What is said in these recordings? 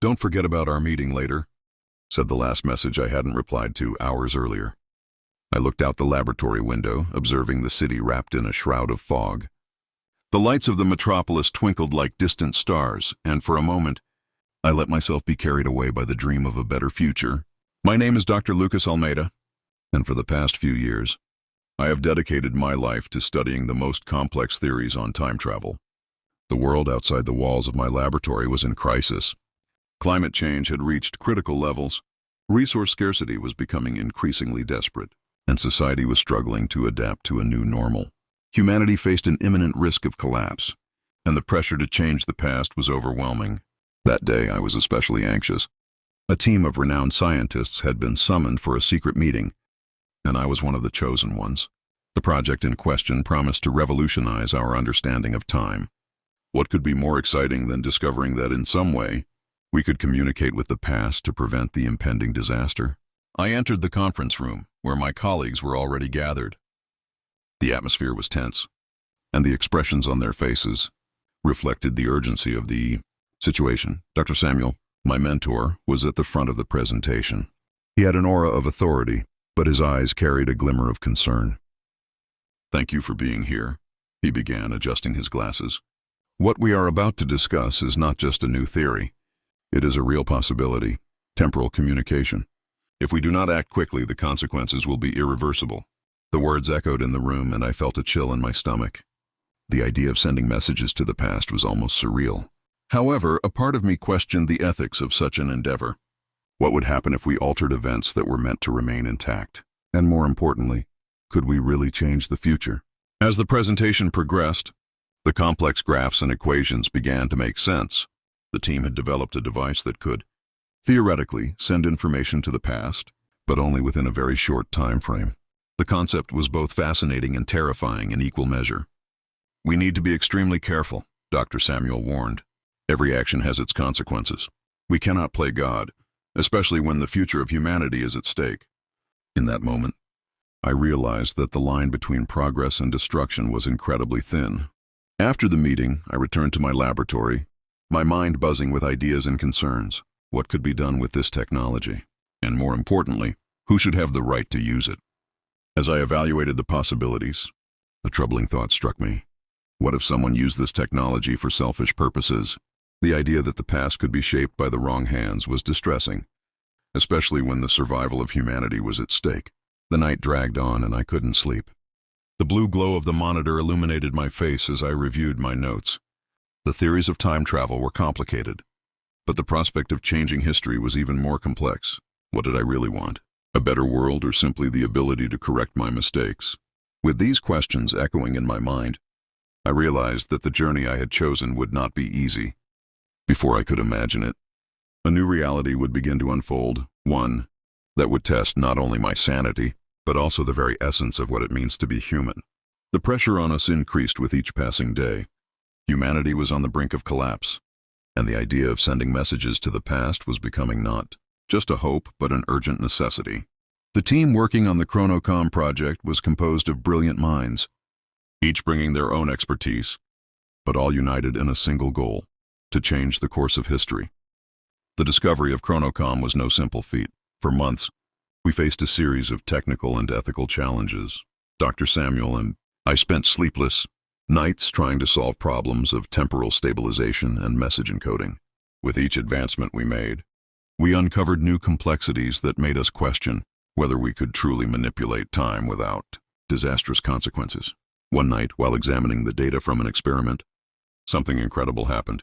"Don't forget about our meeting later," said the last message I hadn't replied to hours earlier. I looked out the laboratory window, observing the city wrapped in a shroud of fog. The lights of the metropolis twinkled like distant stars, and for a moment, I let myself be carried away by the dream of a better future. My name is Dr. Lucas Almeida, and for the past few years, I have dedicated my life to studying the most complex theories on time travel. The world outside the walls of my laboratory was in crisis. Climate change had reached critical levels, resource scarcity was becoming increasingly desperate, and society was struggling to adapt to a new normal. Humanity faced an imminent risk of collapse, and the pressure to change the past was overwhelming. That day, I was especially anxious. A team of renowned scientists had been summoned for a secret meeting, and I was one of the chosen ones. The project in question promised to revolutionize our understanding of time. What could be more exciting than discovering that in some way, we could communicate with the past to prevent the impending disaster? I entered the conference room, where my colleagues were already gathered. The atmosphere was tense, and the expressions on their faces reflected the urgency of the situation. Dr. Samuel, my mentor, was at the front of the presentation. He had an aura of authority, but his eyes carried a glimmer of concern. "Thank you for being here," he began, adjusting his glasses. "What we are about to discuss is not just a new theory. It is a real possibility, temporal communication. If we do not act quickly, the consequences will be irreversible." The words echoed in the room, and I felt a chill in my stomach. The idea of sending messages to the past was almost surreal. However, a part of me questioned the ethics of such an endeavor. What would happen if we altered events that were meant to remain intact? And more importantly, could we really change the future? As the presentation progressed, the complex graphs and equations began to make sense. The team had developed a device that could, theoretically, send information to the past, but only within a very short time frame. The concept was both fascinating and terrifying in equal measure. "We need to be extremely careful," Dr. Samuel warned. "Every action has its consequences. We cannot play God, especially when the future of humanity is at stake." In that moment, I realized that the line between progress and destruction was incredibly thin. After the meeting, I returned to my laboratory, my mind buzzing with ideas and concerns. What could be done with this technology? And more importantly, who should have the right to use it? As I evaluated the possibilities, a troubling thought struck me. What if someone used this technology for selfish purposes? The idea that the past could be shaped by the wrong hands was distressing, especially when the survival of humanity was at stake. The night dragged on and I couldn't sleep. The blue glow of the monitor illuminated my face as I reviewed my notes. The theories of time travel were complicated, but the prospect of changing history was even more complex. What did I really want? A better world, or simply the ability to correct my mistakes? With these questions echoing in my mind, I realized that the journey I had chosen would not be easy. Before I could imagine it, a new reality would begin to unfold, one that would test not only my sanity, but also the very essence of what it means to be human. The pressure on us increased with each passing day. Humanity was on the brink of collapse, and the idea of sending messages to the past was becoming not just a hope, but an urgent necessity. The team working on the Chronocom project was composed of brilliant minds, each bringing their own expertise, but all united in a single goal: to change the course of history. The discovery of Chronocom was no simple feat. For months, we faced a series of technical and ethical challenges. Dr. Samuel and I spent sleepless nights trying to solve problems of temporal stabilization and message encoding. With each advancement we made, we uncovered new complexities that made us question whether we could truly manipulate time without disastrous consequences. One night, while examining the data from an experiment, something incredible happened.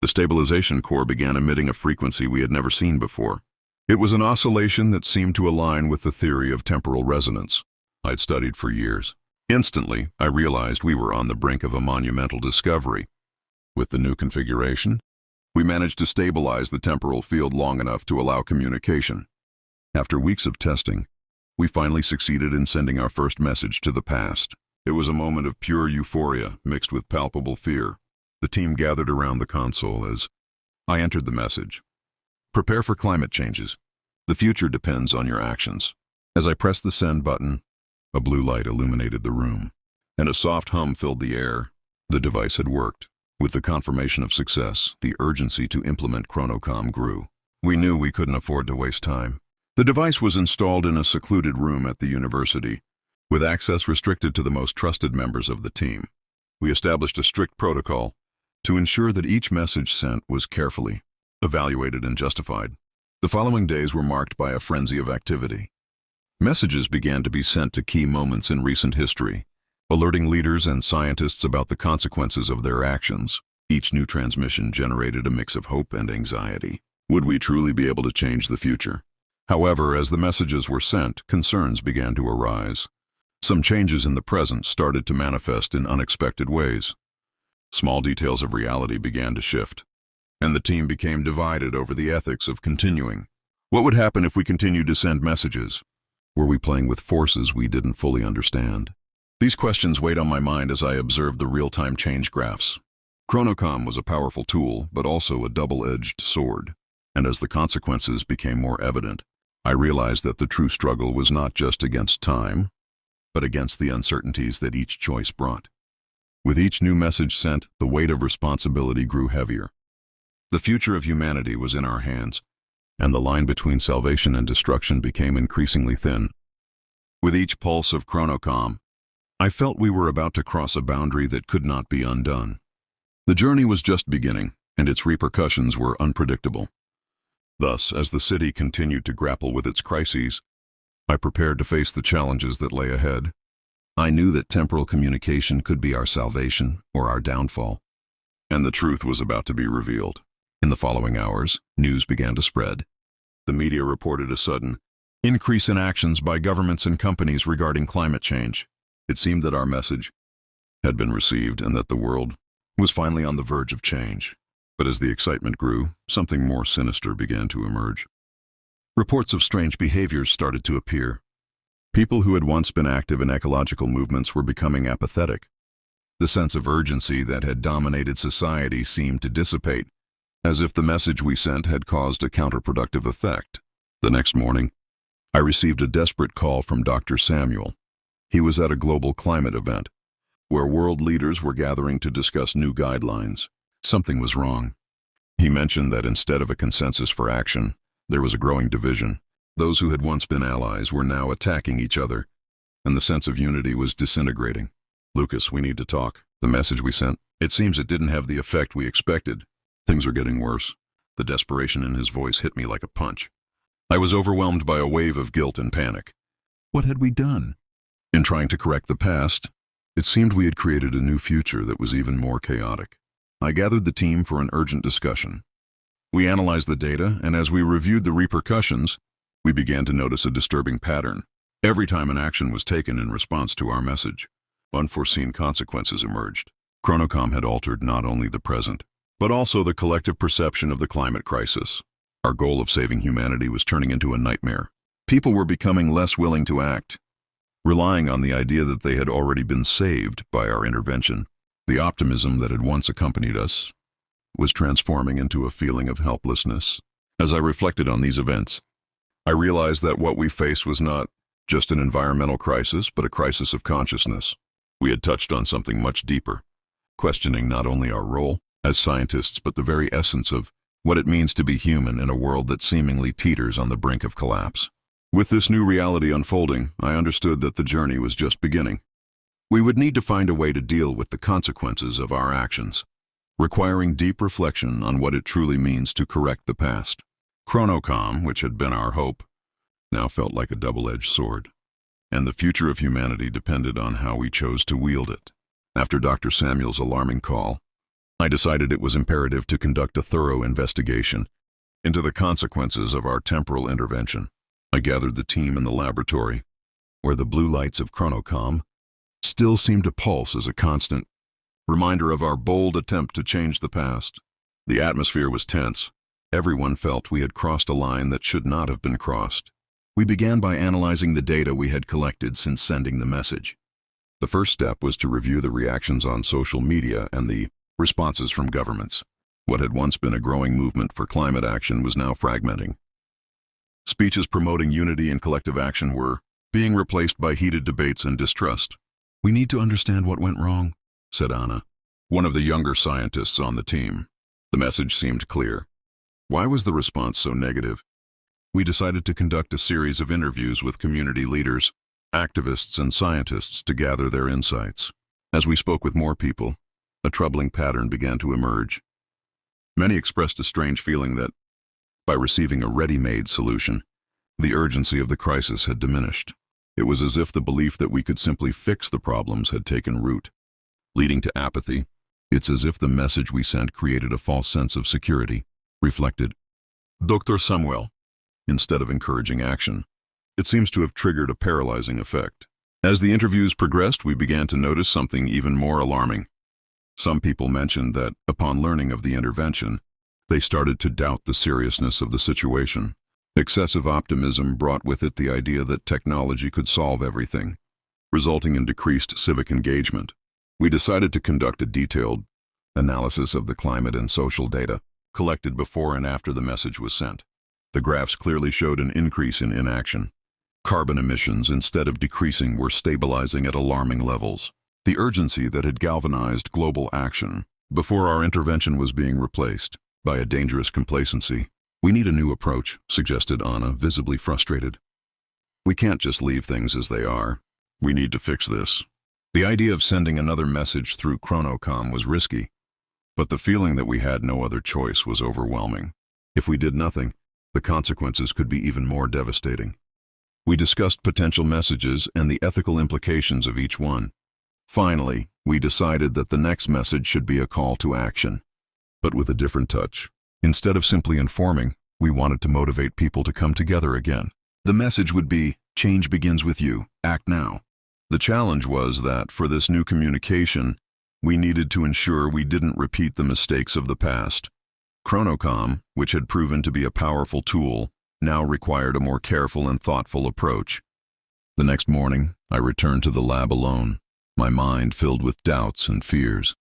The stabilization core began emitting a frequency we had never seen before. It was an oscillation that seemed to align with the theory of temporal resonance I'd studied for years. Instantly, I realized we were on the brink of a monumental discovery. With the new configuration, we managed to stabilize the temporal field long enough to allow communication. After weeks of testing, we finally succeeded in sending our first message to the past. It was a moment of pure euphoria mixed with palpable fear. The team gathered around the console as I entered the message. "Prepare for climate changes. The future depends on your actions." As I pressed the send button, a blue light illuminated the room, and a soft hum filled the air. The device had worked. With the confirmation of success, the urgency to implement Chronocom grew. We knew we couldn't afford to waste time. The device was installed in a secluded room at the university, with access restricted to the most trusted members of the team. We established a strict protocol to ensure that each message sent was carefully evaluated and justified. The following days were marked by a frenzy of activity. Messages began to be sent to key moments in recent history, alerting leaders and scientists about the consequences of their actions. Each new transmission generated a mix of hope and anxiety. Would we truly be able to change the future? However, as the messages were sent, concerns began to arise. Some changes in the present started to manifest in unexpected ways. Small details of reality began to shift, and the team became divided over the ethics of continuing. What would happen if we continued to send messages? Were we playing with forces we didn't fully understand? These questions weighed on my mind as I observed the real-time change graphs. Chronocom was a powerful tool, but also a double-edged sword. And as the consequences became more evident, I realized that the true struggle was not just against time, but against the uncertainties that each choice brought. With each new message sent, the weight of responsibility grew heavier. The future of humanity was in our hands, and the line between salvation and destruction became increasingly thin. With each pulse of Chronocom, I felt we were about to cross a boundary that could not be undone. The journey was just beginning, and its repercussions were unpredictable. Thus, as the city continued to grapple with its crises, I prepared to face the challenges that lay ahead. I knew that temporal communication could be our salvation or our downfall, and the truth was about to be revealed. In the following hours, news began to spread. The media reported a sudden increase in actions by governments and companies regarding climate change. It seemed that our message had been received and that the world was finally on the verge of change. But as the excitement grew, something more sinister began to emerge. Reports of strange behaviors started to appear. People who had once been active in ecological movements were becoming apathetic. The sense of urgency that had dominated society seemed to dissipate, as if the message we sent had caused a counterproductive effect. The next morning, I received a desperate call from Dr. Samuel. He was at a global climate event, where world leaders were gathering to discuss new guidelines. Something was wrong. He mentioned that instead of a consensus for action, there was a growing division. Those who had once been allies were now attacking each other, and the sense of unity was disintegrating. "Lucas, we need to talk." The message we sent, it seems it didn't have the effect we expected. Things are getting worse. The desperation in his voice hit me like a punch. I was overwhelmed by a wave of guilt and panic. What had we done? In trying to correct the past, it seemed we had created a new future that was even more chaotic. I gathered the team for an urgent discussion. We analyzed the data, and as we reviewed the repercussions, we began to notice a disturbing pattern. Every time an action was taken in response to our message, unforeseen consequences emerged. Chronocom had altered not only the present, but also the collective perception of the climate crisis. Our goal of saving humanity was turning into a nightmare. People were becoming less willing to act, relying on the idea that they had already been saved by our intervention. The optimism that had once accompanied us was transforming into a feeling of helplessness. As I reflected on these events, I realized that what we faced was not just an environmental crisis, but a crisis of consciousness. We had touched on something much deeper, questioning not only our role as scientists, but the very essence of what it means to be human in a world that seemingly teeters on the brink of collapse. With this new reality unfolding, I understood that the journey was just beginning. We would need to find a way to deal with the consequences of our actions, requiring deep reflection on what it truly means to correct the past. Chronocom, which had been our hope, now felt like a double-edged sword, and the future of humanity depended on how we chose to wield it. After Dr. Samuel's alarming call, I decided it was imperative to conduct a thorough investigation into the consequences of our temporal intervention. I gathered the team in the laboratory, where the blue lights of Chronocom still seemed to pulse as a constant reminder of our bold attempt to change the past. The atmosphere was tense. Everyone felt we had crossed a line that should not have been crossed. We began by analyzing the data we had collected since sending the message. The first step was to review the reactions on social media and the responses from governments. What had once been a growing movement for climate action was now fragmenting. Speeches promoting unity and collective action were being replaced by heated debates and distrust. "We need to understand what went wrong," said Anna, one of the younger scientists on the team. The message seemed clear. Why was the response so negative? We decided to conduct a series of interviews with community leaders, activists, and scientists to gather their insights. As we spoke with more people, a troubling pattern began to emerge. Many expressed a strange feeling that, by receiving a ready-made solution, the urgency of the crisis had diminished. It was as if the belief that we could simply fix the problems had taken root, leading to apathy. It's as if the message we sent created a false sense of security, reflected Dr. Samuel, instead of encouraging action. It seems to have triggered a paralyzing effect. As the interviews progressed, we began to notice something even more alarming. Some people mentioned that, upon learning of the intervention, they started to doubt the seriousness of the situation. Excessive optimism brought with it the idea that technology could solve everything, resulting in decreased civic engagement. We decided to conduct a detailed analysis of the climate and social data collected before and after the message was sent. The graphs clearly showed an increase in inaction. Carbon emissions, instead of decreasing, were stabilizing at alarming levels. The urgency that had galvanized global action before our intervention was being replaced by a dangerous complacency. "We need a new approach," suggested Anna, visibly frustrated. "We can't just leave things as they are. We need to fix this." The idea of sending another message through Chronocom was risky, but the feeling that we had no other choice was overwhelming. If we did nothing, the consequences could be even more devastating. We discussed potential messages and the ethical implications of each one. Finally, we decided that the next message should be a call to action, but with a different touch. Instead of simply informing, we wanted to motivate people to come together again. The message would be, "Change begins with you. Act now." The challenge was that, for this new communication, we needed to ensure we didn't repeat the mistakes of the past. Chronocom, which had proven to be a powerful tool, now required a more careful and thoughtful approach. The next morning, I returned to the lab alone, my mind filled with doubts and fears.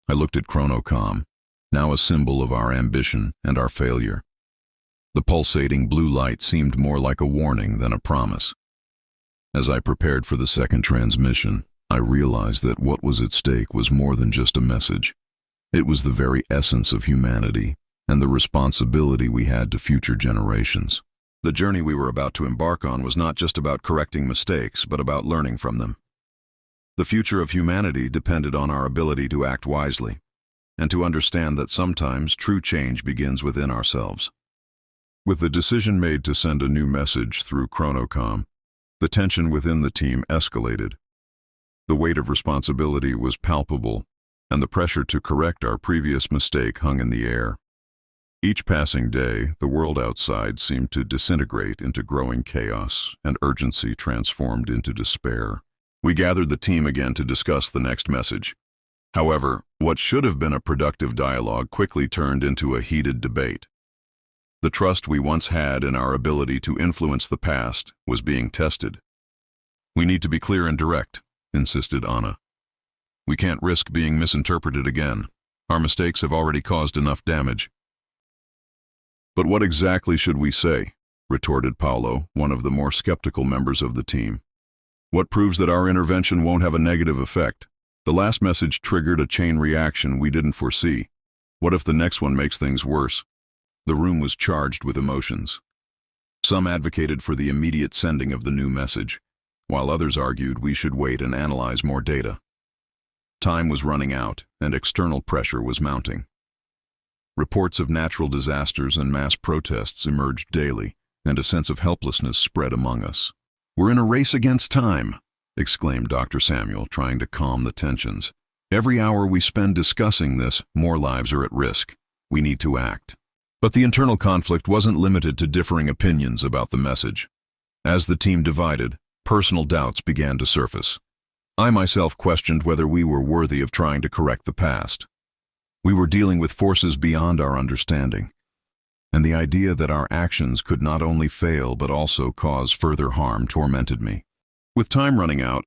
I looked at Chronocom, now a symbol of our ambition and our failure. The pulsating blue light seemed more like a warning than a promise. As I prepared for the second transmission, I realized that what was at stake was more than just a message. It was the very essence of humanity and the responsibility we had to future generations. The journey we were about to embark on was not just about correcting mistakes, but about learning from them. The future of humanity depended on our ability to act wisely, and to understand that sometimes true change begins within ourselves. With the decision made to send a new message through Chronocom, the tension within the team escalated. The weight of responsibility was palpable, and the pressure to correct our previous mistake hung in the air. Each passing day, the world outside seemed to disintegrate into growing chaos, and urgency transformed into despair. We gathered the team again to discuss the next message. However, what should have been a productive dialogue quickly turned into a heated debate. The trust we once had in our ability to influence the past was being tested. "We need to be clear and direct," insisted Anna. "We can't risk being misinterpreted again. Our mistakes have already caused enough damage." "But what exactly should we say?" retorted Paolo, one of the more skeptical members of the team. "What proves that our intervention won't have a negative effect? The last message triggered a chain reaction we didn't foresee. What if the next one makes things worse?" The room was charged with emotions. Some advocated for the immediate sending of the new message, while others argued we should wait and analyze more data. Time was running out, and external pressure was mounting. Reports of natural disasters and mass protests emerged daily, and a sense of helplessness spread among us. "We're in a race against time," exclaimed Dr. Samuel, trying to calm the tensions. "Every hour we spend discussing this, more lives are at risk. We need to act." But the internal conflict wasn't limited to differing opinions about the message. As the team divided, personal doubts began to surface. I myself questioned whether we were worthy of trying to correct the past. We were dealing with forces beyond our understanding, and the idea that our actions could not only fail but also cause further harm tormented me. With time running out,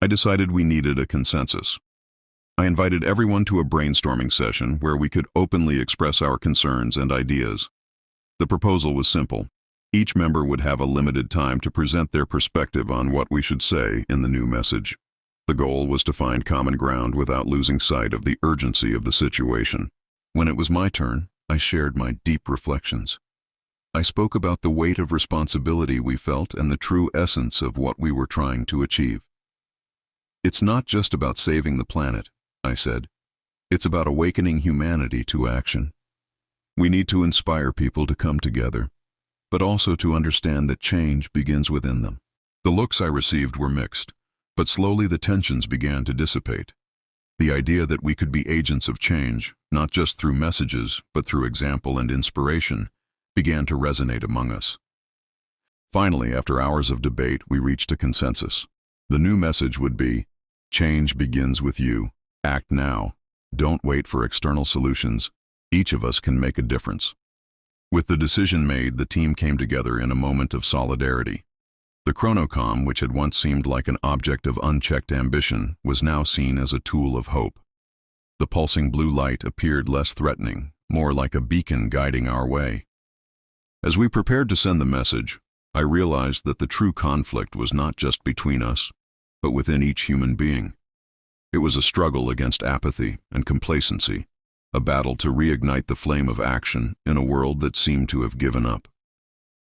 I decided we needed a consensus. I invited everyone to a brainstorming session where we could openly express our concerns and ideas. The proposal was simple. Each member would have a limited time to present their perspective on what we should say in the new message. The goal was to find common ground without losing sight of the urgency of the situation. When it was my turn, I shared my deep reflections. I spoke about the weight of responsibility we felt and the true essence of what we were trying to achieve. It's not just about saving the planet, I said. It's about awakening humanity to action. We need to inspire people to come together, but also to understand that change begins within them. The looks I received were mixed, but slowly the tensions began to dissipate. The idea that we could be agents of change, not just through messages, but through example and inspiration, began to resonate among us. Finally, after hours of debate, we reached a consensus. The new message would be, change begins with you. Act now. Don't wait for external solutions. Each of us can make a difference. With the decision made, the team came together in a moment of solidarity. The chronocom, which had once seemed like an object of unchecked ambition, was now seen as a tool of hope. The pulsing blue light appeared less threatening, more like a beacon guiding our way. As we prepared to send the message, I realized that the true conflict was not just between us, but within each human being. It was a struggle against apathy and complacency, a battle to reignite the flame of action in a world that seemed to have given up.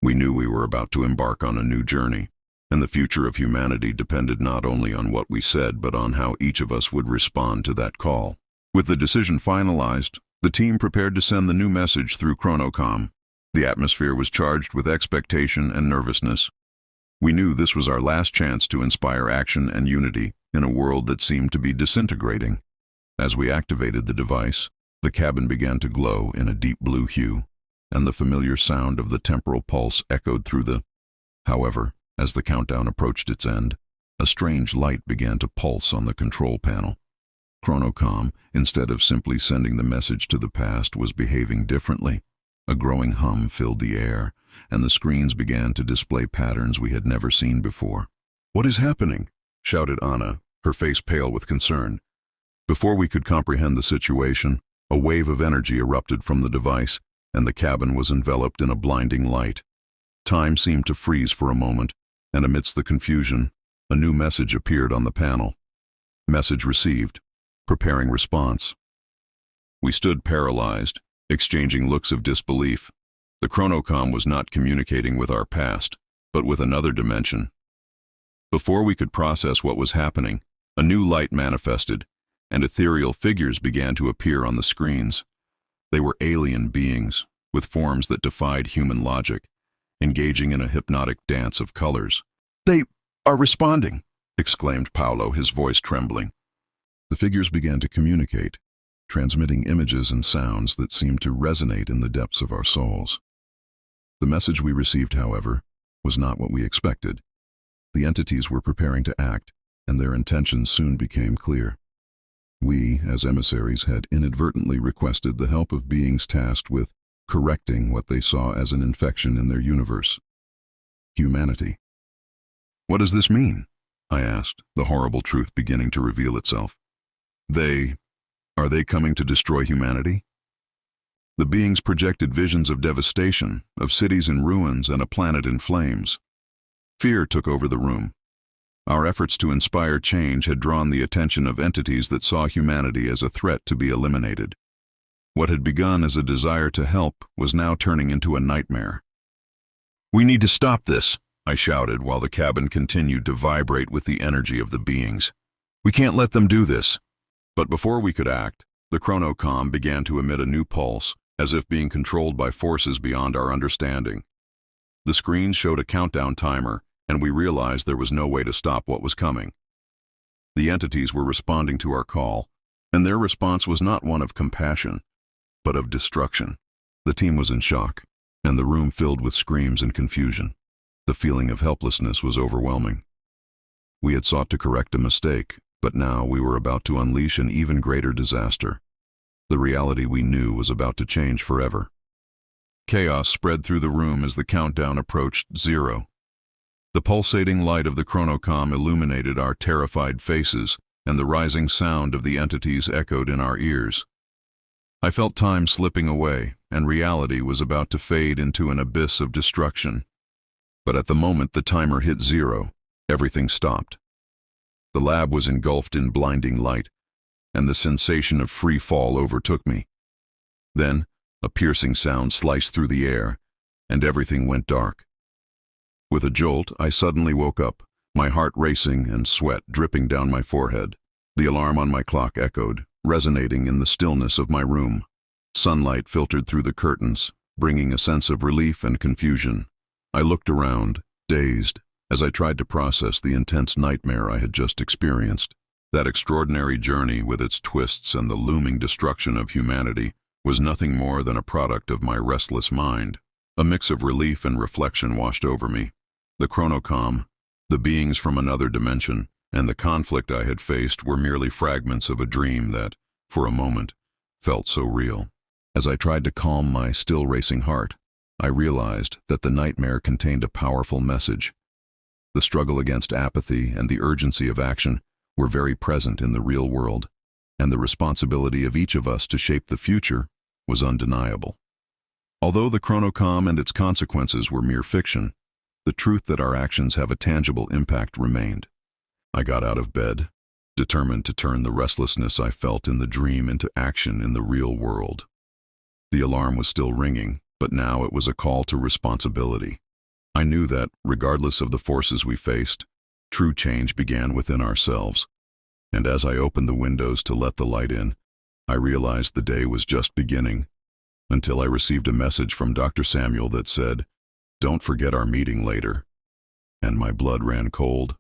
We knew we were about to embark on a new journey, and the future of humanity depended not only on what we said, but on how each of us would respond to that call. With the decision finalized, the team prepared to send the new message through chronocom. The atmosphere was charged with expectation and nervousness. We knew this was our last chance to inspire action and unity in a world that seemed to be disintegrating. As we activated the device, the cabin began to glow in a deep blue hue, and the familiar sound of the temporal pulse echoed through the... However, as the countdown approached its end, a strange light began to pulse on the control panel. Chronocom, instead of simply sending the message to the past, was behaving differently. A growing hum filled the air, and the screens began to display patterns we had never seen before. "What is happening?" shouted Anna, her face pale with concern. Before we could comprehend the situation, a wave of energy erupted from the device, and the cabin was enveloped in a blinding light. Time seemed to freeze for a moment, and amidst the confusion, a new message appeared on the panel. Message received. Preparing response. We stood paralyzed, exchanging looks of disbelief. The chronocom was not communicating with our past, but with another dimension. Before we could process what was happening, a new light manifested, and ethereal figures began to appear on the screens. They were alien beings, with forms that defied human logic, engaging in a hypnotic dance of colors. "They are responding!" exclaimed Paolo, his voice trembling. The figures began to communicate, transmitting images and sounds that seemed to resonate in the depths of our souls. The message we received, however, was not what we expected. The entities were preparing to act, and their intentions soon became clear. We, as emissaries, had inadvertently requested the help of beings tasked with correcting what they saw as an infection in their universe. Humanity. "What does this mean?" I asked, the horrible truth beginning to reveal itself. Are they coming to destroy humanity?" The beings projected visions of devastation, of cities in ruins and a planet in flames. Fear took over the room. Our efforts to inspire change had drawn the attention of entities that saw humanity as a threat to be eliminated. What had begun as a desire to help was now turning into a nightmare. "We need to stop this," I shouted while the cabin continued to vibrate with the energy of the beings. "We can't let them do this." But before we could act, the chronocom began to emit a new pulse, as if being controlled by forces beyond our understanding. The screen showed a countdown timer, and we realized there was no way to stop what was coming. The entities were responding to our call, and their response was not one of compassion, but of destruction. The team was in shock, and the room filled with screams and confusion. The feeling of helplessness was overwhelming. We had sought to correct a mistake, but now we were about to unleash an even greater disaster. The reality we knew was about to change forever. Chaos spread through the room as the countdown approached 0. The pulsating light of the chronocom illuminated our terrified faces, and the rising sound of the entities echoed in our ears. I felt time slipping away, and reality was about to fade into an abyss of destruction. But at the moment the timer hit 0, everything stopped. The lab was engulfed in blinding light, and the sensation of free fall overtook me. Then, a piercing sound sliced through the air, and everything went dark. With a jolt, I suddenly woke up, my heart racing and sweat dripping down my forehead. The alarm on my clock echoed, resonating in the stillness of my room. Sunlight filtered through the curtains, bringing a sense of relief and confusion. I looked around, dazed, as I tried to process the intense nightmare I had just experienced. That extraordinary journey, with its twists and the looming destruction of humanity, was nothing more than a product of my restless mind. A mix of relief and reflection washed over me. The chronocom, the beings from another dimension, and the conflict I had faced were merely fragments of a dream that, for a moment, felt so real. As I tried to calm my still racing heart, I realized that the nightmare contained a powerful message. The struggle against apathy and the urgency of action were very present in the real world, and the responsibility of each of us to shape the future was undeniable. Although the chronocom and its consequences were mere fiction, the truth that our actions have a tangible impact remained. I got out of bed, determined to turn the restlessness I felt in the dream into action in the real world. The alarm was still ringing, but now it was a call to responsibility. I knew that, regardless of the forces we faced, true change began within ourselves. And as I opened the windows to let the light in, I realized the day was just beginning, until I received a message from Dr. Samuel that said, "Don't forget our meeting later." And my blood ran cold.